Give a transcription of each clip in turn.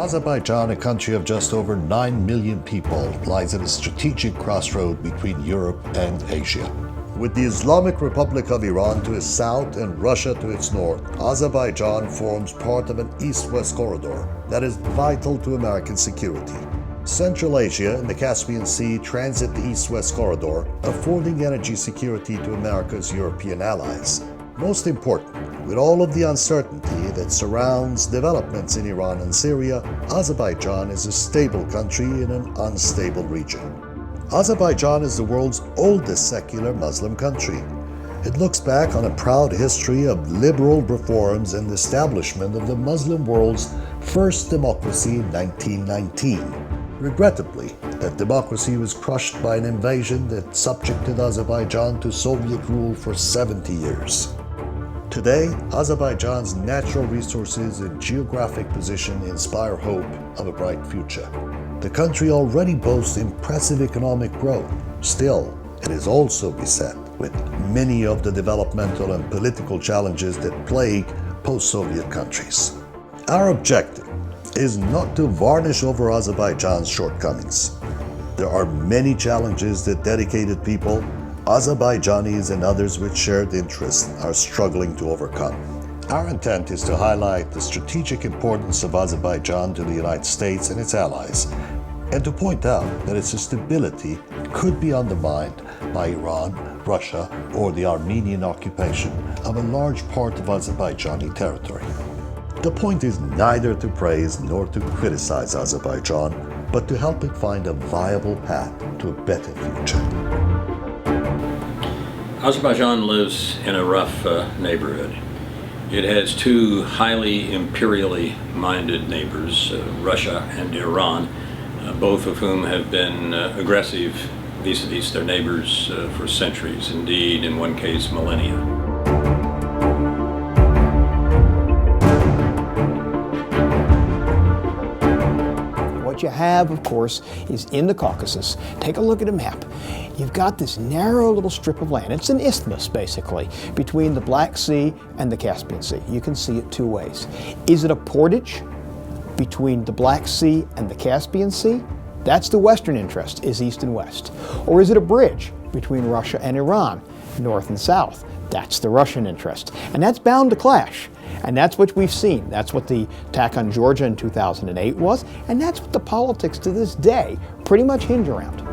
Azerbaijan, a country of just over 9 million people, lies at a strategic crossroad between Europe and Asia. With the Islamic Republic of Iran to its south and Russia to its north, Azerbaijan forms part of an east-west corridor that is vital to American security. Central Asia and the Caspian Sea transit the east-west corridor, affording energy security to America's European allies. Most important, with all of the uncertainty that surrounds developments in Iran and Syria, Azerbaijan is a stable country in an unstable region. Azerbaijan is the world's oldest secular Muslim country. It looks back on a proud history of liberal reforms and the establishment of the Muslim world's first democracy in 1919. Regrettably, that democracy was crushed by an invasion that subjected Azerbaijan to Soviet rule for 70 years. Today, Azerbaijan's natural resources and geographic position inspire hope of a bright future. The country already boasts impressive economic growth. Still, it is also beset with many of the developmental and political challenges that plague post-Soviet countries. Our objective is not to varnish over Azerbaijan's shortcomings. There are many challenges that dedicated people, Azerbaijanis and others with shared interests, are struggling to overcome. Our intent is to highlight the strategic importance of Azerbaijan to the United States and its allies, and to point out that its stability could be undermined by Iran, Russia, or the Armenian occupation of a large part of Azerbaijani territory. The point is neither to praise nor to criticize Azerbaijan, but to help it find a viable path to a better future. Azerbaijan lives in a rough neighborhood. It has two highly imperially minded neighbors, Russia and Iran, both of whom have been aggressive vis-a-vis their neighbors for centuries, indeed in one case millennia. What you have, of course, is in the Caucasus. Take a look at a map. You've got this narrow little strip of land. It's an isthmus, basically, between the Black Sea and the Caspian Sea. You can see it two ways. Is it a portage between the Black Sea and the Caspian Sea? That's the Western interest, is east and west. Or is it a bridge between Russia and Iran, north and south? That's the Russian interest. And that's bound to clash. And that's what we've seen. That's what the attack on Georgia in 2008 was, and that's what the politics to this day pretty much hinge around.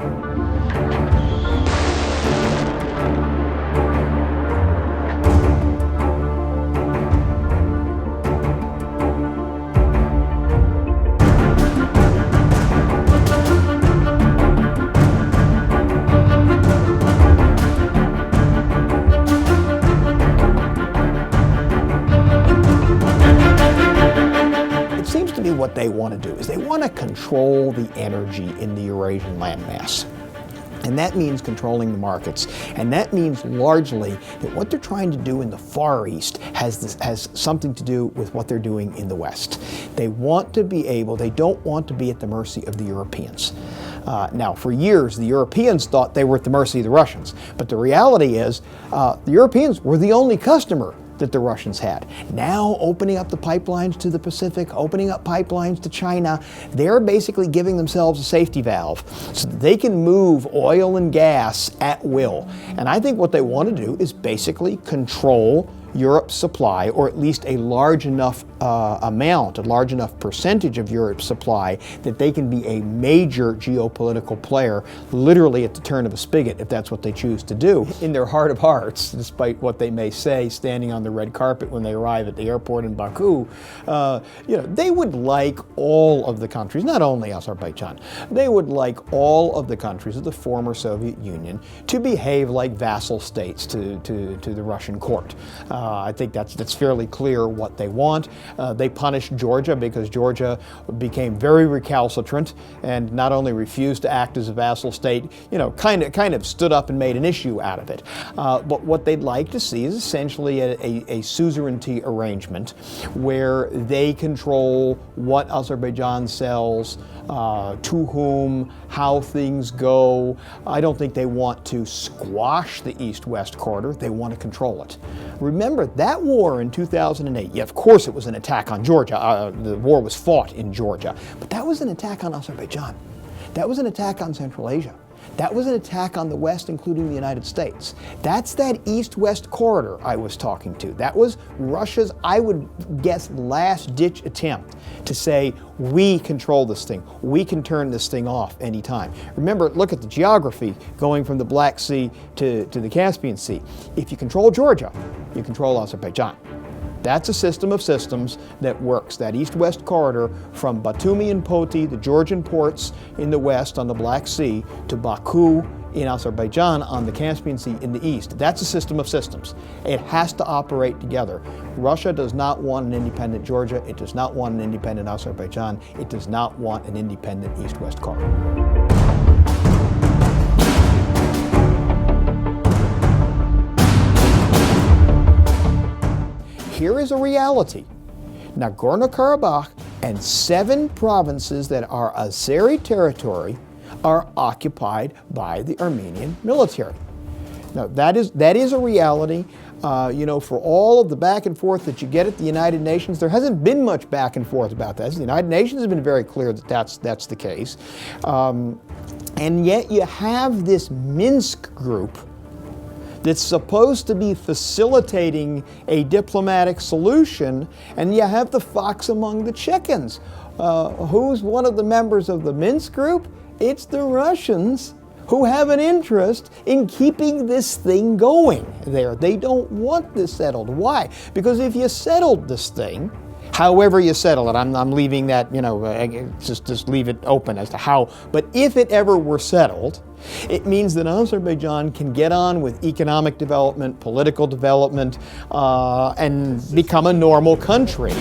What they want to do is they want to control the energy in the Eurasian landmass. And that means controlling the markets. And that means largely that what they're trying to do in the Far East has something to do with what they're doing in the West. They want to be able, they don't want to be at the mercy of the Europeans. Now, for years, the Europeans thought they were at the mercy of the Russians. But the reality is, the Europeans were the only customer that the Russians had. Now, opening up the pipelines to the Pacific, opening up pipelines to China, they're basically giving themselves a safety valve so that they can move oil and gas at will. And I think what they want to do is basically control Europe's supply, or at least a large enough amount, a large enough percentage of Europe's supply that they can be a major geopolitical player, literally at the turn of a spigot, if that's what they choose to do. In their heart of hearts, despite what they may say standing on the red carpet when they arrive at the airport in Baku, they would like all of the countries, not only Azerbaijan, they would like all of the countries of the former Soviet Union to behave like vassal states to the Russian court. I think that's fairly clear what they want. They punished Georgia because Georgia became very recalcitrant and not only refused to act as a vassal state, kind of stood up and made an issue out of it. But what they'd like to see is essentially a suzerainty arrangement where they control what Azerbaijan sells, to whom, how things go. I don't think they want to squash the east-west corridor. They want to control it. Remember remember that war in 2008, yeah, of course it was an attack on Georgia. The war was fought in Georgia. But that was an attack on Azerbaijan. That was an attack on Central Asia. That was an attack on the West, including the United States. That's that east-west corridor I was talking to. That was Russia's, I would guess, last-ditch attempt to say, we control this thing. We can turn this thing off anytime. Remember, look at the geography going from the Black Sea to the Caspian Sea. If you control Georgia, you control Azerbaijan. That's a system of systems that works. That east-west corridor from Batumi and Poti, the Georgian ports in the west on the Black Sea, to Baku in Azerbaijan on the Caspian Sea in the east. That's a system of systems. It has to operate together. Russia does not want an independent Georgia. It does not want an independent Azerbaijan. It does not want an independent east-west corridor. Here is a reality. Nagorno-Karabakh and 7 provinces that are Azeri territory are occupied by the Armenian military. Now that is a reality. For all of the back and forth that you get at the United Nations, there hasn't been much back and forth about that. The United Nations has been very clear that that's the case. And yet you have this Minsk group that's supposed to be facilitating a diplomatic solution, and you have the fox among the chickens. Who's one of the members of the Minsk group? It's the Russians, who have an interest in keeping this thing going there. They don't want this settled. Why? Because if you settled this thing, however you settle it, I'm leaving that, just leave it open as to how, but if it ever were settled, it means that Azerbaijan can get on with economic development, political development, and become a normal country.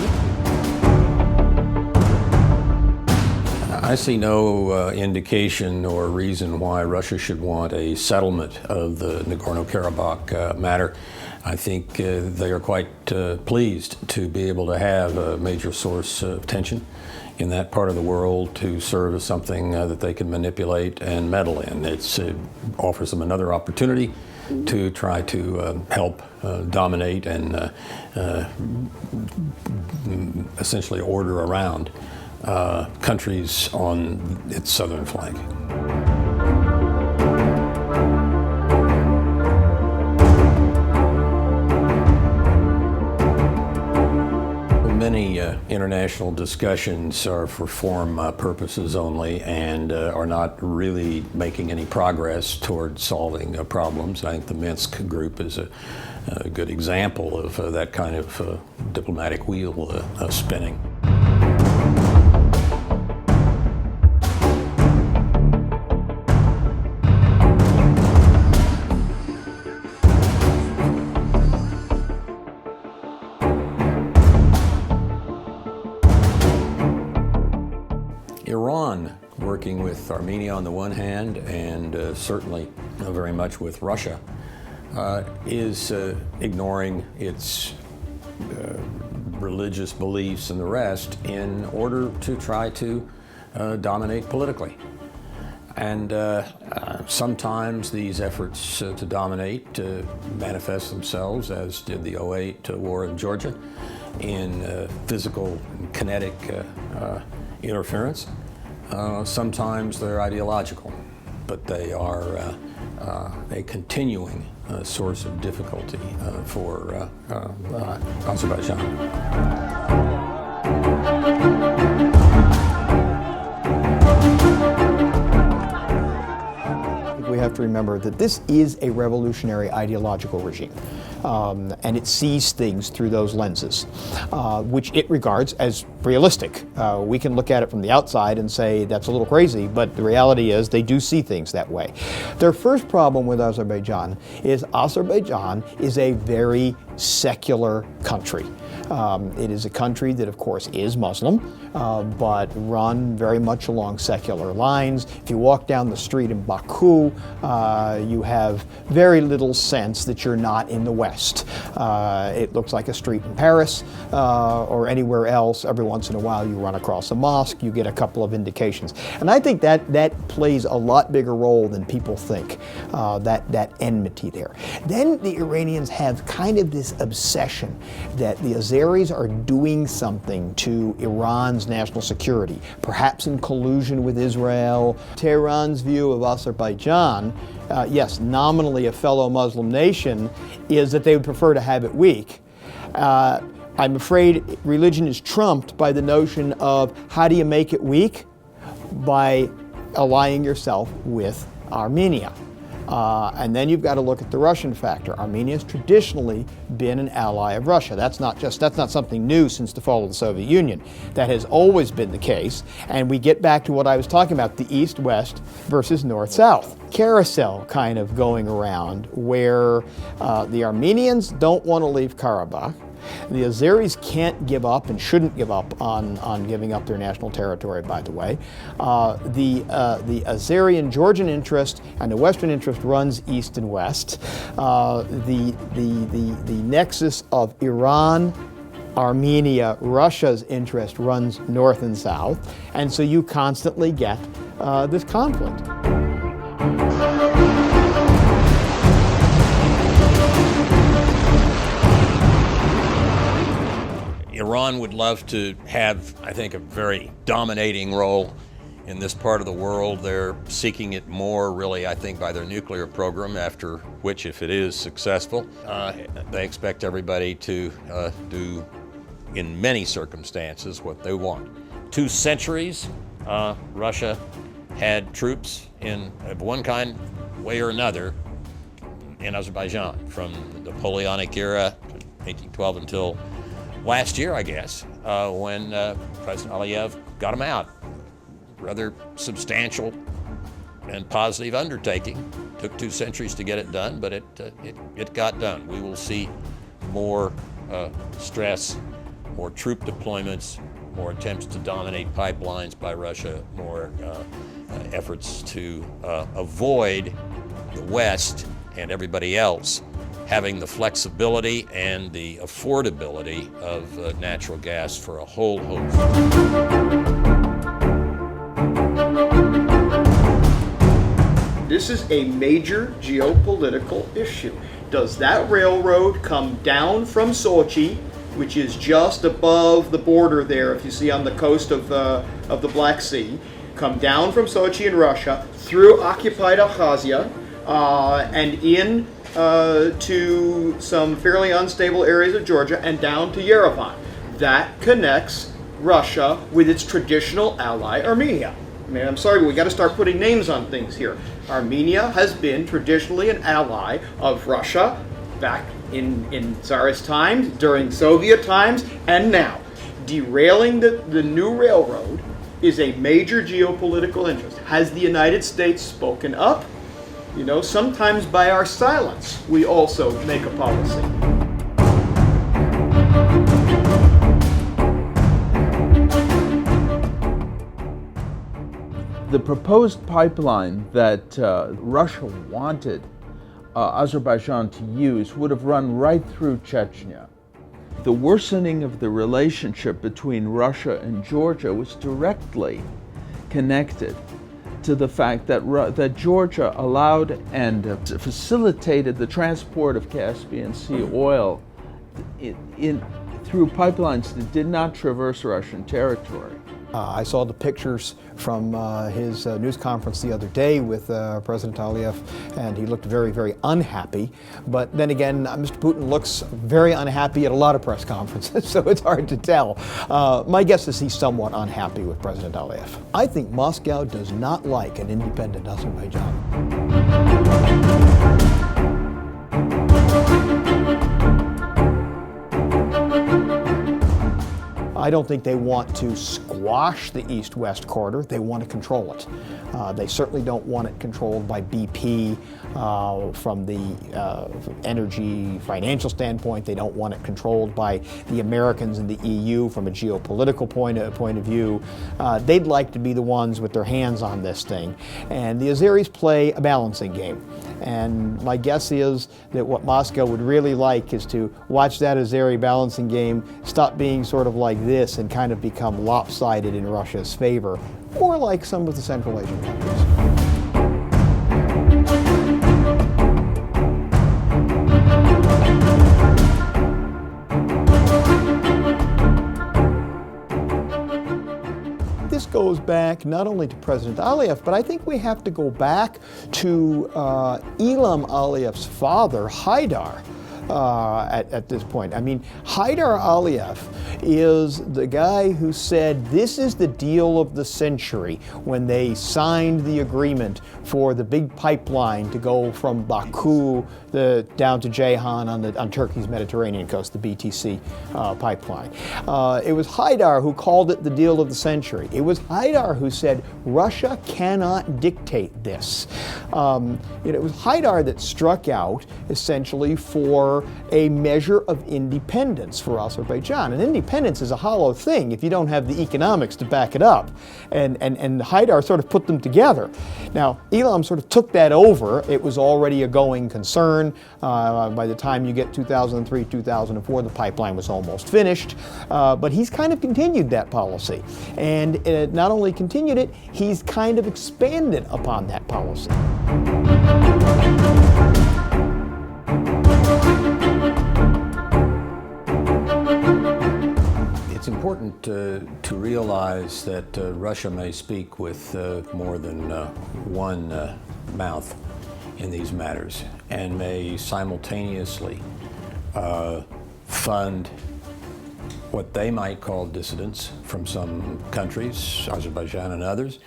I see no indication or reason why Russia should want a settlement of the Nagorno-Karabakh matter. I think they are quite pleased to be able to have a major source of tension in that part of the world to serve as something that they can manipulate and meddle in. It offers them another opportunity to try to help dominate and essentially order around countries on its southern flank. Many international discussions are for form purposes only and are not really making any progress toward solving problems. I think the Minsk group is a good example of that kind of diplomatic wheel spinning. Iran, working with Armenia on the one hand and certainly very much with Russia, is ignoring its religious beliefs and the rest in order to try to dominate politically. And sometimes these efforts to dominate manifest themselves, as did the 2008 war in Georgia, in physical and kinetic interference. Sometimes they're ideological, but they are a continuing source of difficulty for Azerbaijan. We have to remember that this is a revolutionary ideological regime, and it sees things through those lenses, which it regards as realistic. We can look at it from the outside and say that's a little crazy, but the reality is they do see things that way. Their first problem with Azerbaijan is a very secular country. It is a country that, of course, is Muslim, but run very much along secular lines. If you walk down the street in Baku, you have very little sense that you're not in the West. It looks like a street in Paris or anywhere else. Every once in a while you run across a mosque, you get a couple of indications. And I think that plays a lot bigger role than people think, that enmity there. Then the Iranians have kind of this obsession that the Azeris are doing something to Iran's national security, perhaps in collusion with Israel. Tehran's view of Azerbaijan, yes, nominally a fellow Muslim nation, is that they would prefer to have it weak. I'm afraid religion is trumped by the notion of how do you make it weak? By allying yourself with Armenia. And then you've got to look at the Russian factor. Armenia has traditionally been an ally of Russia. That's not something new since the fall of the Soviet Union. That has always been the case. And we get back to what I was talking about, the East-West versus North-South carousel kind of going around where the Armenians don't want to leave Karabakh. The Azeris can't give up and shouldn't give up on giving up their national territory, by the way. The Azerian-Georgian interest and the Western interest runs east and west. The nexus of Iran, Armenia, Russia's interest runs north and south. And so you constantly get this conflict. Iran would love to have, I think, a very dominating role in this part of the world. They're seeking it more, really, I think, by their nuclear program, after which, if it is successful, they expect everybody to do, in many circumstances, what they want. 2 centuries, Russia had troops of one kind, way or another, in Azerbaijan, from the Napoleonic era, 1812 until last year, I guess, when President Aliyev got him out. Rather substantial and positive undertaking. Took 2 centuries to get it done, but it got done. We will see more stress, more troop deployments, more attempts to dominate pipelines by Russia, more efforts to avoid the West and everybody else having the flexibility and the affordability of natural gas for a whole host. This is a major geopolitical issue. Does that railroad come down from Sochi, which is just above the border there, if you see on the coast of the Black Sea, come down from Sochi in Russia, through occupied Abkhazia, and in to some fairly unstable areas of Georgia and down to Yerevan. That connects Russia with its traditional ally, Armenia. I mean, I'm sorry, but we got to start putting names on things here. Armenia has been traditionally an ally of Russia back in Tsarist times, during Soviet times, and now. Derailing the new railroad is a major geopolitical interest. Has the United States spoken up? You know, sometimes by our silence, we also make a policy. The proposed pipeline that Russia wanted Azerbaijan to use would have run right through Chechnya. The worsening of the relationship between Russia and Georgia was directly connected to the fact that Georgia allowed and facilitated the transport of Caspian Sea oil through pipelines that did not traverse Russian territory. I saw the pictures from his news conference the other day with President Aliyev, and he looked very, very unhappy. But then again, Mr. Putin looks very unhappy at a lot of press conferences, so it's hard to tell. My guess is he's somewhat unhappy with President Aliyev. I think Moscow does not like an independent Azerbaijan. I don't think they want to squash the east-west corridor. They want to control it. They certainly don't want it controlled by BP from the energy financial standpoint. They don't want it controlled by the Americans and the EU from a geopolitical point of view. They'd like to be the ones with their hands on this thing. And the Azeris play a balancing game. And my guess is that what Moscow would really like is to watch that Azeri balancing game stop being sort of like this and kind of become lopsided in Russia's favor, more like some of the Central Asian countries. This goes back not only to President Aliyev, but I think we have to go back to Ilham Aliyev's father, Haydar, at this point. I mean, Haydar Aliyev is the guy who said this is the deal of the century when they signed the agreement for the big pipeline to go from Baku down to Ceyhan on Turkey's Mediterranean coast, the BTC pipeline. It was Haydar who called it the deal of the century. It was Haydar who said Russia cannot dictate this. It was Haydar that struck out essentially for a measure of independence for Azerbaijan. And independence is a hollow thing if you don't have the economics to back it up. And Haydar sort of put them together. Now, Ilham sort of took that over. It was already a going concern. By the time you get 2003, 2004, the pipeline was almost finished. But he's kind of continued that policy. And not only continued it, he's kind of expanded upon that policy. It's important to realize that Russia may speak with more than one mouth in these matters and may simultaneously fund what they might call dissidents from some countries, Azerbaijan and others,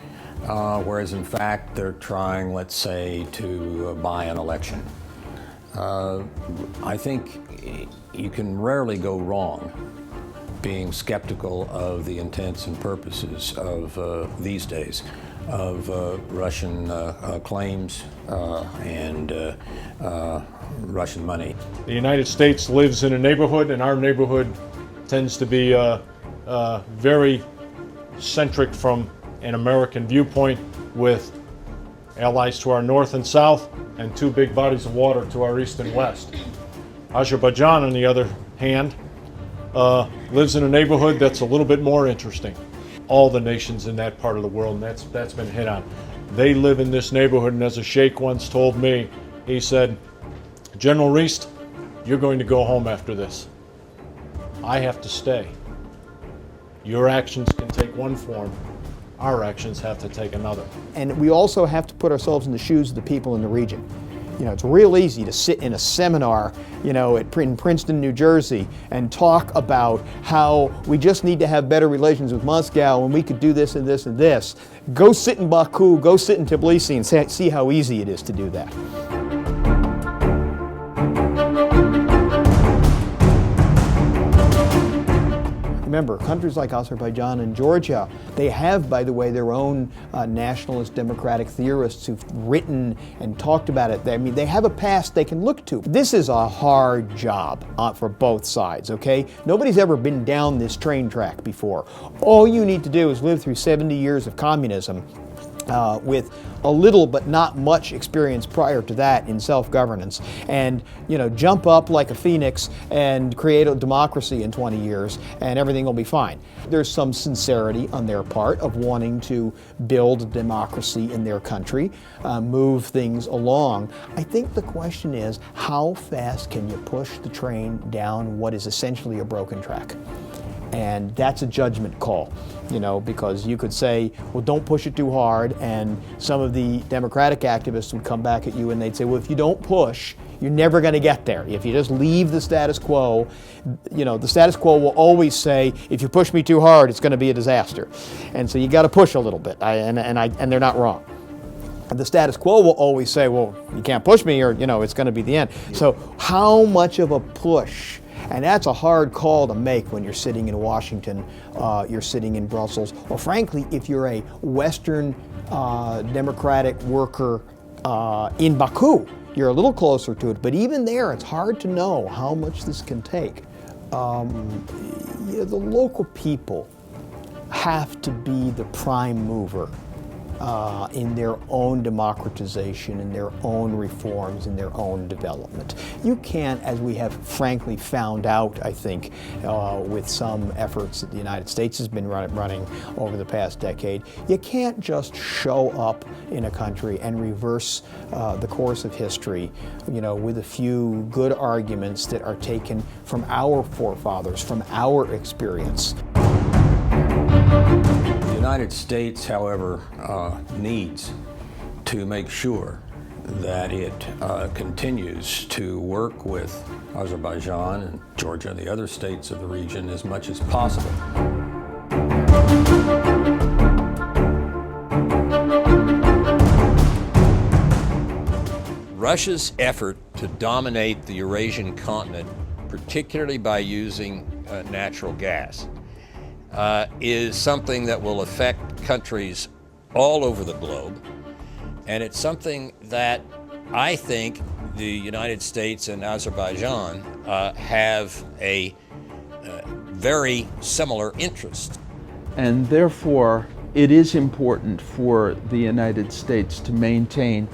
whereas in fact they're trying, let's say, to buy an election. I think you can rarely go wrong being skeptical of the intents and purposes of these days of Russian claims and Russian money. The United States lives in a neighborhood, and our neighborhood tends to be very centric from an American viewpoint, with allies to our north and south and two big bodies of water to our east and west. Azerbaijan, on the other hand, lives in a neighborhood that's a little bit more interesting. All the nations in that part of the world, and that's been hit on. They live in this neighborhood, and as a sheikh once told me, he said, General Reist, you're going to go home after this. I have to stay. Your actions can take one form. Our actions have to take another. And we also have to put ourselves in the shoes of the people in the region. It's real easy to sit in a seminar, in Princeton, New Jersey, and talk about how we just need to have better relations with Moscow and we could do this and this and this. Go sit in Baku, go sit in Tbilisi and see how easy it is to do that. Remember, countries like Azerbaijan and Georgia, they have, by the way, their own nationalist democratic theorists who've written and talked about it. I mean, they have a past they can look to. This is a hard job for both sides, okay? Nobody's ever been down this train track before. All you need to do is live through 70 years of communism with a little but not much experience prior to that in self-governance, and jump up like a phoenix and create a democracy in 20 years and everything will be fine. There's some sincerity on their part of wanting to build democracy in their country, move things along. I think the question is, how fast can you push the train down what is essentially a broken track? And that's a judgment call, because you could say, well, don't push it too hard, and some of the democratic activists would come back at you and they'd say, well, if you don't push, you're never going to get there. If you just leave the status quo, the status quo will always say, if you push me too hard, it's going to be a disaster. And so you got to push a little bit, and they're not wrong. The status quo will always say, well, you can't push me or, it's going to be the end. So how much of a push And that's a hard call to make when you're sitting in Washington, you're sitting in Brussels, or frankly, if you're a Western democratic worker in Baku, you're a little closer to it. But even there, it's hard to know how much this can take. The local people have to be the prime mover in their own democratization, in their own reforms, in their own development. You can't, as we have frankly found out, I think, with some efforts that the United States has been running over the past decade, you can't just show up in a country and reverse the course of history, with a few good arguments that are taken from our forefathers, from our experience. The United States, however, needs to make sure that it continues to work with Azerbaijan and Georgia and the other states of the region as much as possible. Russia's effort to dominate the Eurasian continent, particularly by using natural gas, is something that will affect countries all over the globe, and it's something that I think the United States and Azerbaijan have a very similar interest. And therefore, it is important for the United States to maintain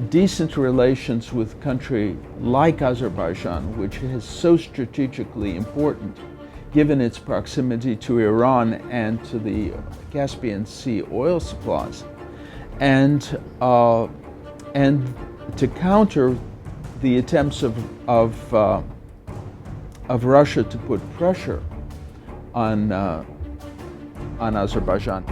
decent relations with a country like Azerbaijan, which is so strategically important given its proximity to Iran and to the Caspian Sea oil supplies, and to counter the attempts of Russia to put pressure on Azerbaijan.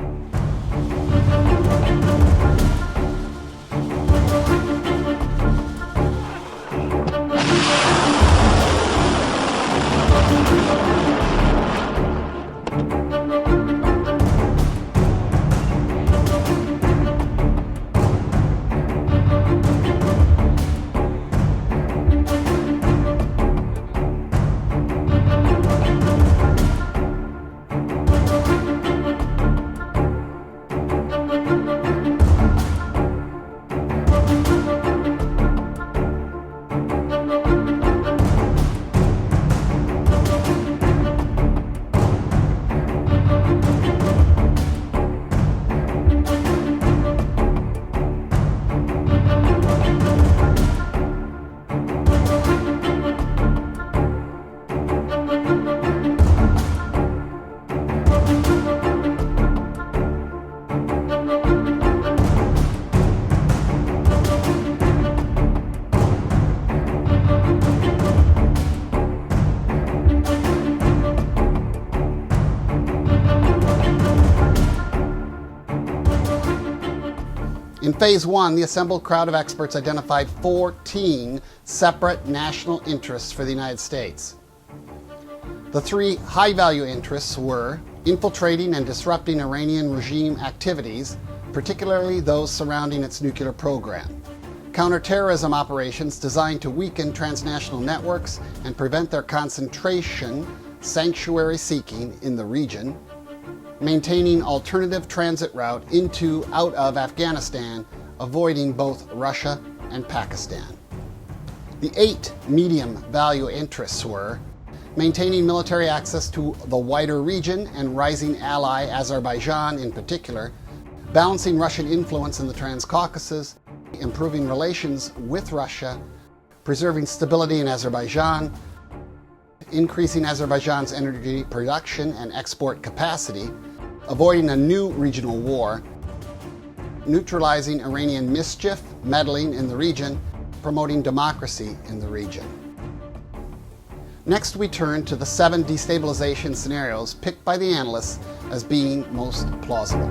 In Phase 1, the assembled crowd of experts identified 14 separate national interests for the United States. The three high-value interests were infiltrating and disrupting Iranian regime activities, particularly those surrounding its nuclear program; counterterrorism operations designed to weaken transnational networks and prevent their concentration, sanctuary seeking in the region; maintaining alternative transit route out of Afghanistan, avoiding both Russia and Pakistan. The 8 medium value interests were maintaining military access to the wider region and rising ally Azerbaijan in particular, balancing Russian influence in the Transcaucasus, improving relations with Russia, preserving stability in Azerbaijan, increasing Azerbaijan's energy production and export capacity, avoiding a new regional war, neutralizing Iranian mischief, meddling in the region, promoting democracy in the region. Next, we turn to the 7 destabilization scenarios picked by the analysts as being most plausible.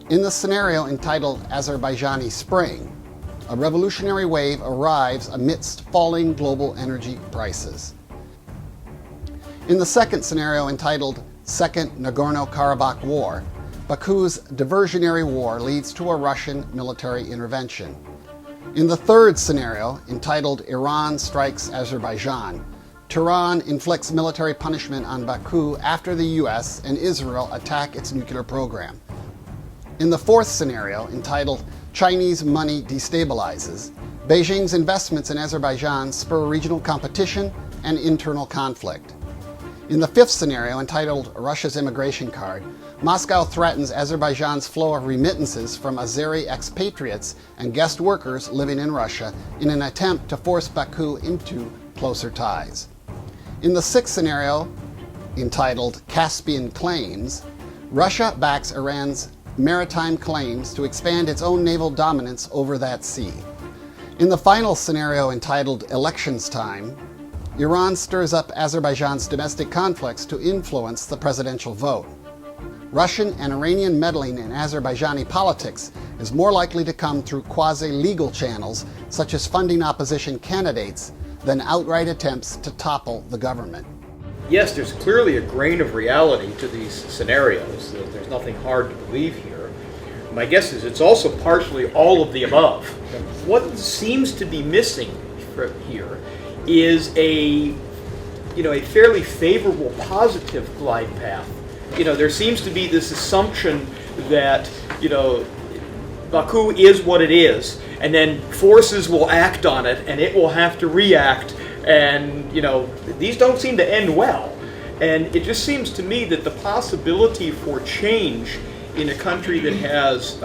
In the scenario entitled Azerbaijani Spring, a revolutionary wave arrives amidst falling global energy prices. In the second scenario entitled Second Nagorno-Karabakh War, Baku's diversionary war leads to a Russian military intervention. In the third scenario, entitled Iran Strikes Azerbaijan, Tehran inflicts military punishment on Baku after the US and Israel attack its nuclear program. In the fourth scenario, entitled Chinese Money Destabilizes, Beijing's investments in Azerbaijan spur regional competition and internal conflict. In the fifth scenario, entitled Russia's Immigration Card, Moscow threatens Azerbaijan's flow of remittances from Azeri expatriates and guest workers living in Russia in an attempt to force Baku into closer ties. In the sixth scenario, entitled Caspian Claims, Russia backs Iran's maritime claims to expand its own naval dominance over that sea. In the final scenario, entitled Elections Time, Iran stirs up Azerbaijan's domestic conflicts to influence the presidential vote. Russian and Iranian meddling in Azerbaijani politics is more likely to come through quasi-legal channels, such as funding opposition candidates, than outright attempts to topple the government. Yes, there's clearly a grain of reality to these scenarios. There's nothing hard to believe here. My guess is it's also partially all of the above. What seems to be missing here is a fairly favorable positive glide path. There seems to be this assumption that, Baku is what it is, and then forces will act on it, and it will have to react, and, these don't seem to end well. And it just seems to me that the possibility for change in a country that is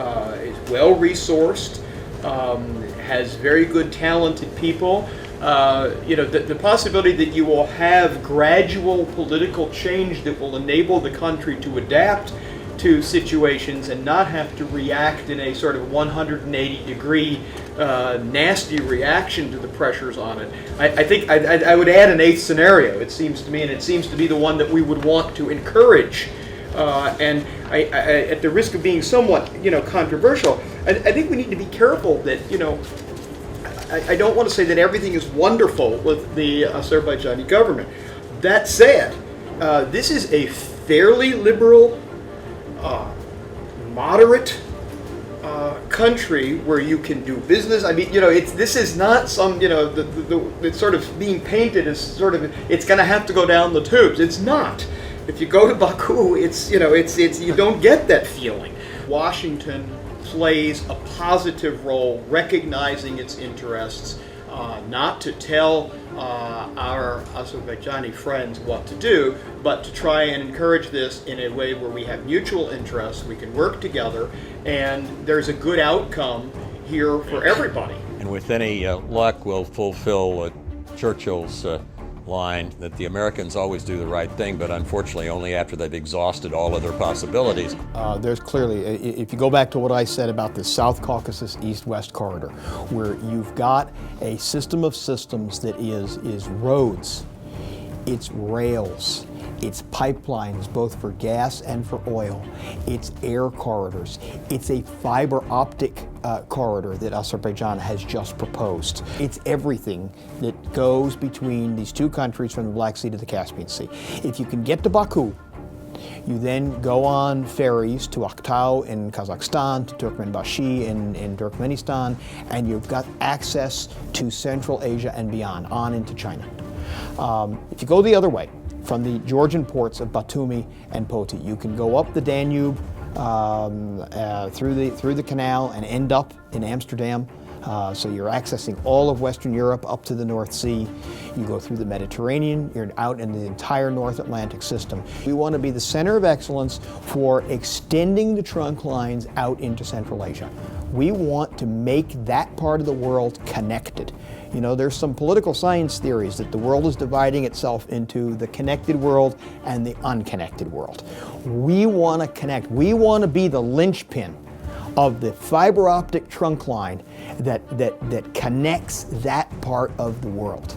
well-resourced, has very good, talented people, the possibility that you will have gradual political change that will enable the country to adapt to situations and not have to react in a sort of 180-degree nasty reaction to the pressures on it. I think I would add an eighth scenario, it seems to me, and it seems to be the one that we would want to encourage. And at the risk of being somewhat, controversial, I think we need to be careful that, I don't want to say that everything is wonderful with the Azerbaijani government. That said, this is a fairly liberal, moderate country where you can do business. I mean, this is not some, it's sort of being painted as sort of, it's going to have to go down the tubes. It's not. If you go to Baku, it's you don't get that feeling. Washington plays a positive role, recognizing its interests, not to tell our Azerbaijani friends what to do, but to try and encourage this in a way where we have mutual interests, we can work together, and there's a good outcome here for everybody. And with any luck, we'll fulfill Churchill's line that the Americans always do the right thing, but unfortunately only after they've exhausted all other possibilities. There's clearly, if you go back to what I said about the South Caucasus East-West corridor, where you've got a system of systems that is roads, it's rails, it's pipelines, both for gas and for oil, it's air corridors, it's a fiber optic corridor that Azerbaijan has just proposed. It's everything that goes between these two countries from the Black Sea to the Caspian Sea. If you can get to Baku, you then go on ferries to Aktau in Kazakhstan, to Turkmenbashi in Turkmenistan, and you've got access to Central Asia and beyond, on into China. If you go the other way, from the Georgian ports of Batumi and Poti, you can go up the Danube through the canal and end up in Amsterdam. So you're accessing all of Western Europe up to the North Sea. You go through the Mediterranean, you're out in the entire North Atlantic system. We want to be the center of excellence for extending the trunk lines out into Central Asia. We want to make that part of the world connected. There's some political science theories that the world is dividing itself into the connected world and the unconnected world. We want to connect. We want to be the linchpin of the fiber optic trunk line that connects that part of the world.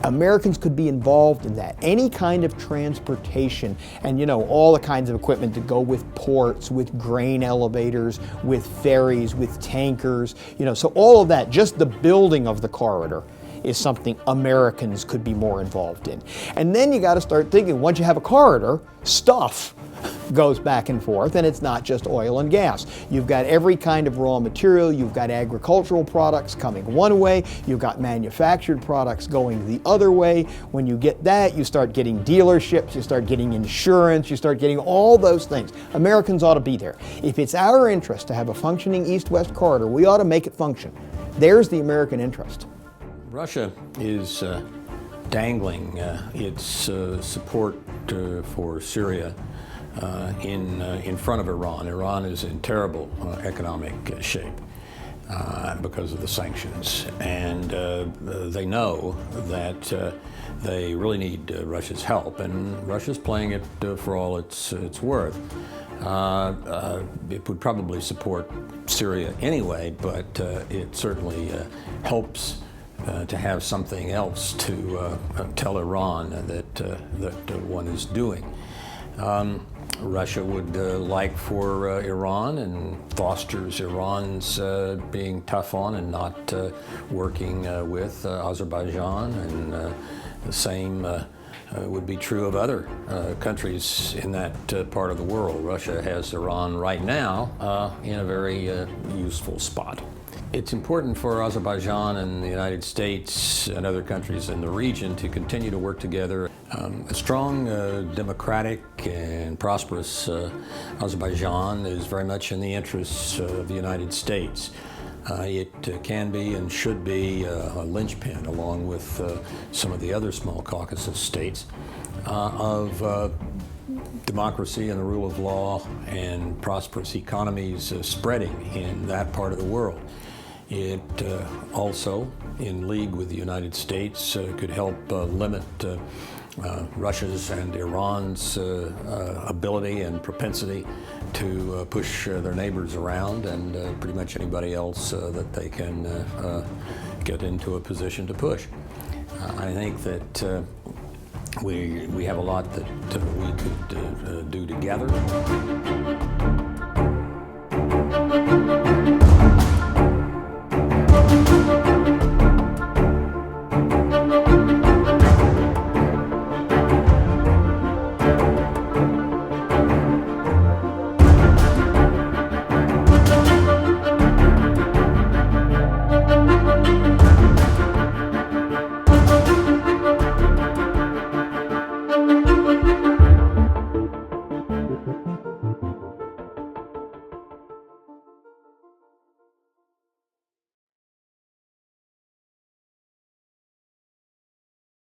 Americans could be involved in that. Any kind of transportation and, all the kinds of equipment that go with ports, with grain elevators, with ferries, with tankers, so all of that, just the building of the corridor is something Americans could be more involved in. And then you got to start thinking, once you have a corridor, stuff. goes back and forth, and it's not just oil and gas. You've got every kind of raw material. You've got agricultural products coming one way. You've got manufactured products going the other way. When you get that, you start getting dealerships, you start getting insurance, you start getting all those things. Americans ought to be there. If it's our interest to have a functioning east-west corridor, we ought to make it function. There's the American interest. Russia is dangling its support for Syria in front of Iran. Iran is in terrible economic shape because of the sanctions, and they know that they really need Russia's help, and Russia's playing it for all it's worth. It would probably support Syria anyway, but it certainly helps to have something else to tell Iran that one is doing. Russia would like for Iran, and fosters Iran's being tough on and not working with Azerbaijan, and the same would be true of other countries in that part of the world. Russia has Iran right now in a very useful spot. It's important for Azerbaijan and the United States and other countries in the region to continue to work together. A strong, democratic, and prosperous Azerbaijan is very much in the interests of the United States. It can be and should be a linchpin, along with some of the other small Caucasus states, of democracy and the rule of law and prosperous economies spreading in that part of the world. It also, in league with the United States, could help limit Russia's and Iran's ability and propensity to push their neighbors around, and pretty much anybody else that they can get into a position to push. I think that we have a lot that we could do together.